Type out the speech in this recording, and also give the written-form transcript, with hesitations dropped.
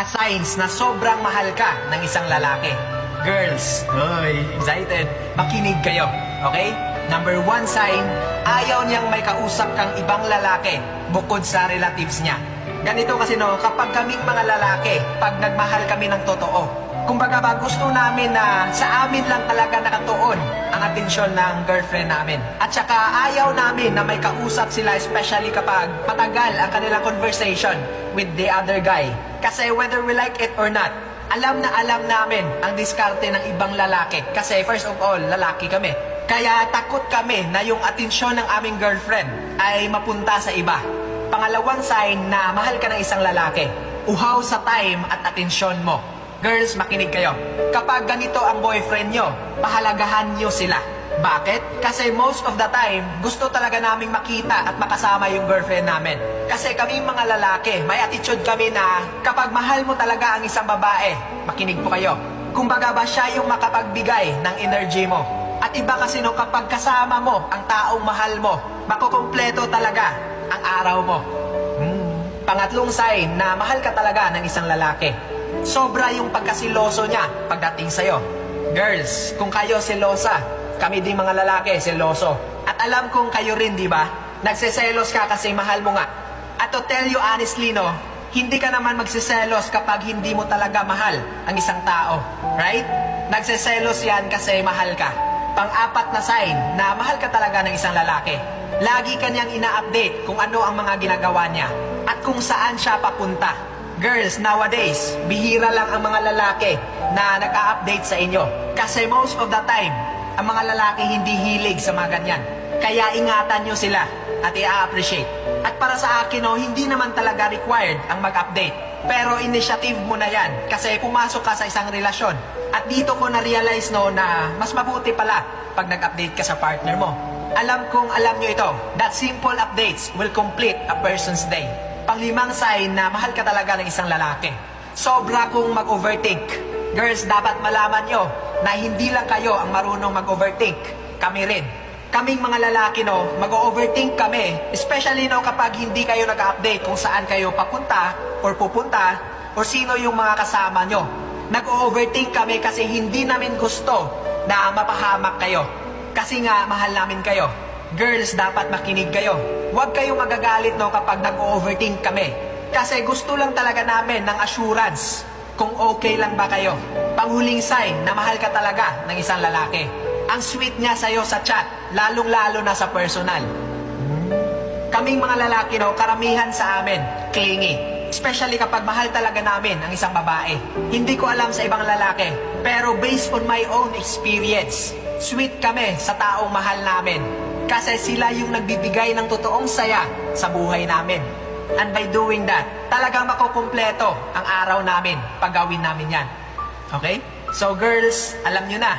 Signs na sobrang mahal ka ng isang lalaki. Girls, oy, excited. Makinig kayo, okay? Number 1 sign, ayaw niyang may kausap kang ibang lalaki bukod sa relatives niya. Ganito kasi no, kapag kaming mga lalaki, pag nagmahal kami ng totoo, kumbaga ba gusto namin na sa amin lang talaga nakatuon ang atensyon ng girlfriend namin. At saka ayaw namin na may kausap sila, especially kapag matagal ang kanilang conversation with the other guy. Kasi whether we like it or not, alam na alam namin ang diskarte ng ibang lalaki. Kasi first of all, lalaki kami. Kaya takot kami na yung atensyon ng aming girlfriend ay mapunta sa iba. Pangalawang sign na mahal ka ng isang lalaki, uhaw sa time at atensyon mo. Girls, makinig kayo. Kapag ganito ang boyfriend nyo, pahalagahan nyo sila. Bakit? Kasi most of the time, gusto talaga naming makita at makasama yung girlfriend namin. Kasi kaming mga lalaki, may attitude kami na kapag mahal mo talaga ang isang babae, makinig po kayo. Kumbaga ba siya yung makapagbigay ng energy mo. At iba kasi no, kapag kasama mo ang taong mahal mo, makukumpleto talaga ang araw mo. Pangatlong sign na mahal ka talaga ng isang lalaki, sobra yung pagkasiloso niya pagdating sa'yo. Girls, kung kayo selosa, kami din mga lalaki, seloso. At alam kong kayo rin, di ba? Nagseselos ka kasi mahal mo nga. At to tell you honestly, no, hindi ka naman magseselos kapag hindi mo talaga mahal ang isang tao. Right? Nagseselos yan kasi mahal ka. Pang-apat na sign na mahal ka talaga ng isang lalaki, lagi ka niyang ina-update kung ano ang mga ginagawa niya at kung saan siya papunta. Girls, nowadays, bihira lang ang mga lalaki na nag-a-update sa inyo. Kasi most of the time, ang mga lalaki hindi hilig sa mga ganyan. Kaya ingatan nyo sila at i-appreciate. At para sa akin, no, hindi naman talaga required ang mag-update. Pero initiative mo na yan kasi pumasok ka sa isang relasyon. At dito ko na-realize no, na mas mabuti pala pag nag-update ka sa partner mo. Alam kong alam nyo ito, that simple updates will complete a person's day. Panglimang sign na mahal ka talaga ng isang lalaki, sobra kong mag-overthink. Girls, dapat malaman nyo na hindi lang kayo ang marunong mag-overthink. Kami rin. Kaming mga lalaki, no, mag-overthink kami. Especially, no, kapag hindi kayo nag-update kung saan kayo papunta or pupunta or sino yung mga kasama nyo. Nag-overthink kami kasi hindi namin gusto na mapahamak kayo. Kasi nga, mahal namin kayo. Girls, dapat makinig kayo. Huwag kayong magagalit, no, kapag nag-overthink kami. Kasi gusto lang talaga namin ng assurance kung okay lang ba kayo. Panghuling sign na mahal ka talaga ng isang lalaki, ang sweet niya sa'yo sa chat, lalong-lalo na sa personal. Kaming mga lalaki, no, karamihan sa amin, clingy. Especially kapag mahal talaga namin ang isang babae. Hindi ko alam sa ibang lalaki, pero based on my own experience, sweet kami sa taong mahal namin. Kasi sila yung nagbibigay ng totoong saya sa buhay namin. And by doing that, talagang makukumpleto ang araw namin pag gawin namin yan. Okay? So girls, alam nyo na,